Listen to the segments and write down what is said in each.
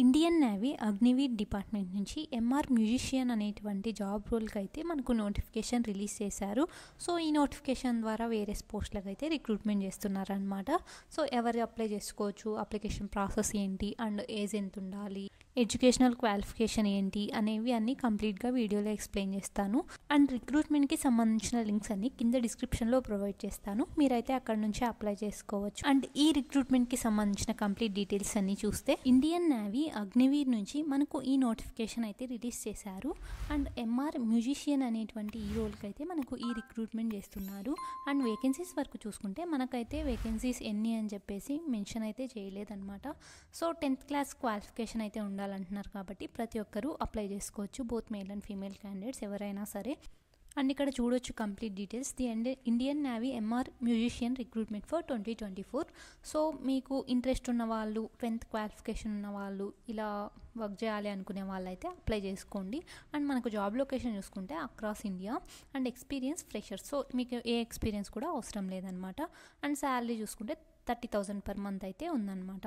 Indian navy Agniveer department నుంచి MR musician అనేటువంటి job రోల్కి అయితే మనకు నోటిఫికేషన్ రిలీజ్ చేశారు. సో ఈ నోటిఫికేషన్ ద్వారా వేరే పోస్టులకు అయితే రిక్రూట్మెంట్ చేస్తున్నారనమాట. సో ఎవరు అప్లై చేసుకోవచ్చు, అప్లికేషన్ ప్రాసెస్ ఏంటి, అండ్ ఏజ్ ఎంత ఉండాలి, ఎడ్యుకేషనల్ క్వాలిఫికేషన్ ఏంటి అనేవి అన్నీ కంప్లీట్గా వీడియోలో ఎక్స్ప్లెయిన్ చేస్తాను. అండ్ రిక్రూట్మెంట్కి సంబంధించిన లింక్స్ అన్ని కింద డిస్క్రిప్షన్లో ప్రొవైడ్ చేస్తాను. మీరైతే అక్కడ నుంచి అప్లై చేసుకోవచ్చు. అండ్ ఈ రిక్రూట్మెంట్కి సంబంధించిన కంప్లీట్ డీటెయిల్స్ అన్ని చూస్తే ఇండియన్ నేవీ అగ్నివీర్ నుంచి మనకు ఈ నోటిఫికేషన్ అయితే రిలీజ్ చేశారు. అండ్ ఎంఆర్ మ్యూజిషియన్ అనేటువంటి ఈ రోల్కి అయితే మనకు ఈ రిక్రూట్మెంట్ చేస్తున్నారు. అండ్ వేకెన్సీస్ వరకు చూసుకుంటే మనకైతే వేకెన్సీస్ ఎన్ని అని చెప్పేసి మెన్షన్ అయితే చేయలేదన్నమాట. సో 10th క్లాస్ క్వాలిఫికేషన్ అయితే ఉండాలంటున్నారు కాబట్టి ప్రతి ఒక్కరూ అప్లై చేసుకోవచ్చు, both male and female candidates ఎవరైనా సరే. అండ్ ఇక్కడ చూడొచ్చు complete details. The Indian Navy MR musician recruitment for 2024. So మీకు ఇంట్రెస్ట్ ఉన్న వాళ్ళు, 10th క్వాలిఫికేషన్ ఉన్న వాళ్ళు, ఇలా వర్క్ చేయాలి అనుకునే వాళ్ళు అయితే అప్లై చేసుకోండి. అండ్ మనకు జాబ్ లొకేషన్ చూసుకుంటే across India. And experience freshers, so మీకు ఏ ఎక్స్పీరియన్స్ కూడా అవసరం లేదనమాట. అండ్ శాలరీ చూసుకుంటే 30,000 per month అయితే ఉందన్నమాట.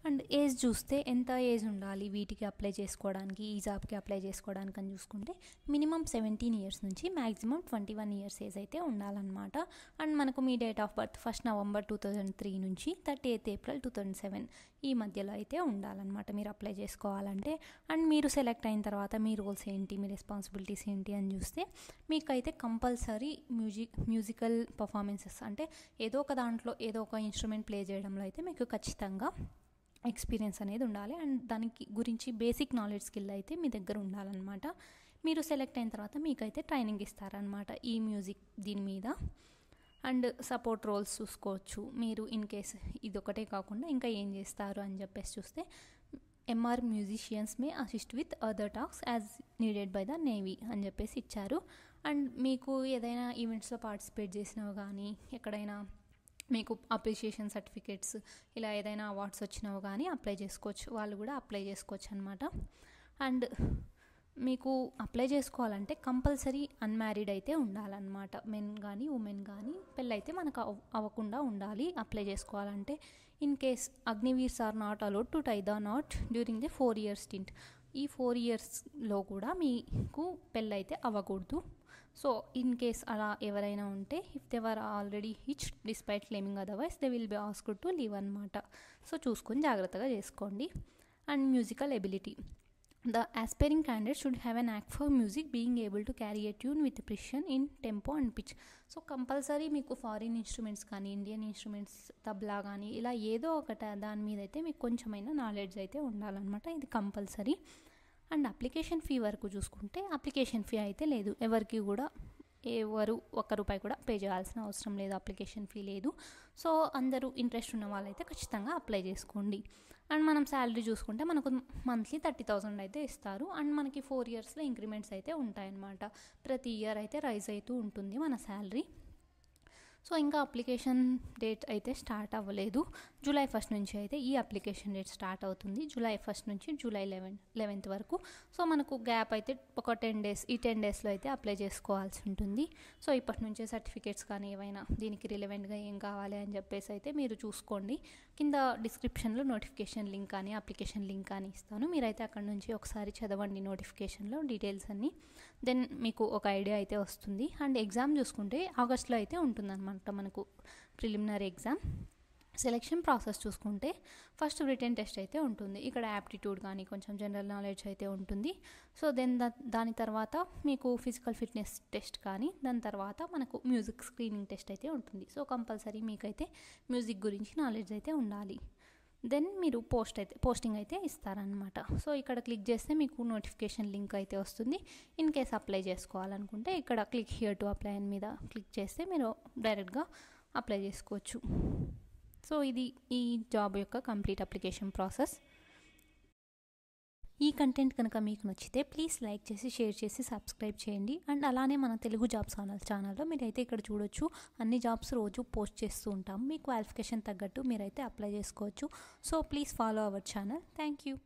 అండ్ ఏజ్ చూస్తే ఎంత ఏజ్ ఉండాలి వీటికి అప్లై చేసుకోవడానికి, ఈ జాబ్కి అప్లై చేసుకోవడానికి అని చూసుకుంటే మినిమం 17 years నుంచి మ్యాక్సిమం 21 years ఏజ్ అయితే ఉండాలన్నమాట. అండ్ మనకు మీ date of birth 1st November 2003 నుంచి 30th April 2007 ఈ మధ్యలో అయితే ఉండాలన్నమాట మీరు అప్లై చేసుకోవాలంటే. అండ్ మీరు సెలెక్ట్ అయిన తర్వాత మీ రోల్స్ ఏంటి, మీ రెస్పాన్సిబిలిటీస్ ఏంటి అని చూస్తే మీకైతే కంపల్సరీ మ్యూజికల్ పర్ఫార్మెన్సెస్, అంటే ఏదో ఒక దాంట్లో ఏదో ఒక ఇన్స్ట్రుమెంట్ ప్లే చేయడంలో అయితే మీకు ఖచ్చితంగా ఎక్స్పీరియన్స్ అనేది ఉండాలి. అండ్ దానికి గురించి బేసిక్ నాలెడ్జ్ స్కిల్ అయితే మీ దగ్గర ఉండాలన్నమాట. మీరు సెలెక్ట్ అయిన తర్వాత మీకైతే ట్రైనింగ్ ఇస్తారనమాట ఈ మ్యూజిక్ దీని మీద. అండ్ సపోర్ట్ రోల్స్ చూసుకోవచ్చు మీరు. ఇన్ కేస్ ఇదొకటే కాకుండా ఇంకా ఏం చేస్తారు అని చెప్పేసి చూస్తే MR musicians may assist with other tasks as needed by the Navy అని చెప్పేసి ఇచ్చారు. అండ్ మీకు ఏదైనా ఈవెంట్స్లో పార్టిసిపేట్ చేసినవి కానీ, ఎక్కడైనా మీకు అప్రిషియేషన్ సర్టిఫికేట్స్, ఇలా ఏదైనా అవార్డ్స్ వచ్చినావు కానీ అప్లై చేసుకోవచ్చు, వాళ్ళు కూడా అప్లై చేసుకోవచ్చు అనమాట. అండ్ మీకు అప్లై చేసుకోవాలంటే కంపల్సరీ అన్మ్యారీడ్ అయితే ఉండాలన్నమాట. మెన్ కానీ ఉమెన్ కానీ పెళ్ళైతే మనకు అవ్వకుండా ఉండాలి అప్లై చేసుకోవాలంటే. In case Agniveers are not allowed to tie the knot during the 4 year stint. ఈ 4 yearsలో కూడా మీకు పెళ్ళైతే అవ్వకూడదు. సో ఇన్ కేస్ అలా ఎవరైనా ఉంటే, if they were already hitched despite claiming otherwise they will be asked to leave అనమాట. సో చూసుకొని జాగ్రత్తగా చేసుకోండి. And musical ability, the aspiring candidate should have an act for music being able to carry a tune with precision in tempo and pitch. So compulsory మీకు foreign instruments కానీ, Indian instruments, tabla కానీ ఇలా ఏదో ఒకటి దాని మీద అయితే మీకు కొంచెమైనా నాలెడ్జ్ అయితే ఉండాలన్నమాట. ఇది కంపల్సరీ. అండ్ అప్లికేషన్ ఫీ వరకు చూసుకుంటే అప్లికేషన్ ఫీ అయితే లేదు, ఎవరికి కూడా ఎవరు ₹1 కూడా పే చేయాల్సిన అవసరం లేదు, అప్లికేషన్ ఫీ లేదు. సో అందరూ ఇంట్రెస్ట్ ఉన్న వాళ్ళైతే ఖచ్చితంగా అప్లై చేసుకోండి. అండ్ మనం శాలరీ చూసుకుంటే మనకు మంత్లీ 30,000 అయితే ఇస్తారు. అండ్ మనకి 4 yearsలో ఇంక్రిమెంట్స్ అయితే ఉంటాయన్నమాట. ప్రతి ఇయర్ అయితే రైజ్ అవుతూ ఉంటుంది మన శాలరీ. సో ఇంకా అప్లికేషన్ డేట్ అయితే స్టార్ట్ అవ్వలేదు. July 1st నుంచి అయితే ఈ అప్లికేషన్ డేట్ స్టార్ట్ అవుతుంది. July 1st నుంచి July 11th వరకు. సో మనకు గ్యాప్ అయితే ఒక 10 days, ఈ 10 daysలో అయితే అప్లై చేసుకోవాల్సి ఉంటుంది. సో ఇప్పటి నుంచే సర్టిఫికేట్స్ కానీ ఏవైనా దీనికి రిలవెంట్గా ఏం కావాలి అని చెప్పేసి అయితే మీరు చూసుకోండి. కింద డిస్క్రిప్షన్లో నోటిఫికేషన్ లింక్ కానీ అప్లికేషన్ లింక్ కానీ ఇస్తాను. మీరైతే అక్కడ నుంచి ఒకసారి చదవండి నోటిఫికేషన్లో డీటెయిల్స్ అన్నీ. దెన్ మీకు ఒక ఐడియా అయితే వస్తుంది. అండ్ ఎగ్జామ్ చూసుకుంటే ఆగస్ట్లో అయితే ఉంటుందన్నమాట మనకు ప్రిలిమినరీ ఎగ్జామ్. సెలెక్షన్ ప్రాసెస్ చూసుకుంటే ఫస్ట్ రిటన్ టెస్ట్ అయితే ఉంటుంది. ఇక్కడ యాప్టిట్యూడ్ కానీ కొంచెం జనరల్ నాలెడ్జ్ అయితే ఉంటుంది. సో దెన్ దాని తర్వాత మీకు ఫిజికల్ ఫిట్నెస్ టెస్ట్ కానీ, దాని తర్వాత మనకు మ్యూజిక్ స్క్రీనింగ్ టెస్ట్ అయితే ఉంటుంది. సో కంపల్సరీ మీకైతే మ్యూజిక్ గురించి నాలెడ్జ్ అయితే ఉండాలి. దెన్ మీరు పోస్టింగ్ అయితే ఇస్తారనమాట. సో ఇక్కడ క్లిక్ చేస్తే మీకు నోటిఫికేషన్ లింక్ అయితే వస్తుంది. ఇన్ కేస్ అప్లై చేసుకోవాలనుకుంటే ఇక్కడ క్లిక్ హియర్ టు అప్లై అని మీద క్లిక్ చేస్తే మీరు డైరెక్ట్గా అప్లై చేసుకోవచ్చు. సో ఇది ఈ జాబ్ యొక్క కంప్లీట్ అప్లికేషన్ ప్రాసెస్. ఈ కంటెంట్ కనుక మీకు నచ్చితే ప్లీజ్ లైక్ చేసి, షేర్ చేసి, సబ్స్క్రైబ్ చేయండి. అండ్ అలానే మన తెలుగు జాబ్స్ ఛానల్లో మీరైతే ఇక్కడ చూడొచ్చు అన్ని జాబ్స్ రోజు పోస్ట్ చేస్తూ ఉంటాం. మీ క్వాలిఫికేషన్ తగ్గట్టు మీరైతే అప్లై చేసుకోవచ్చు. So please follow our channel. Thank you.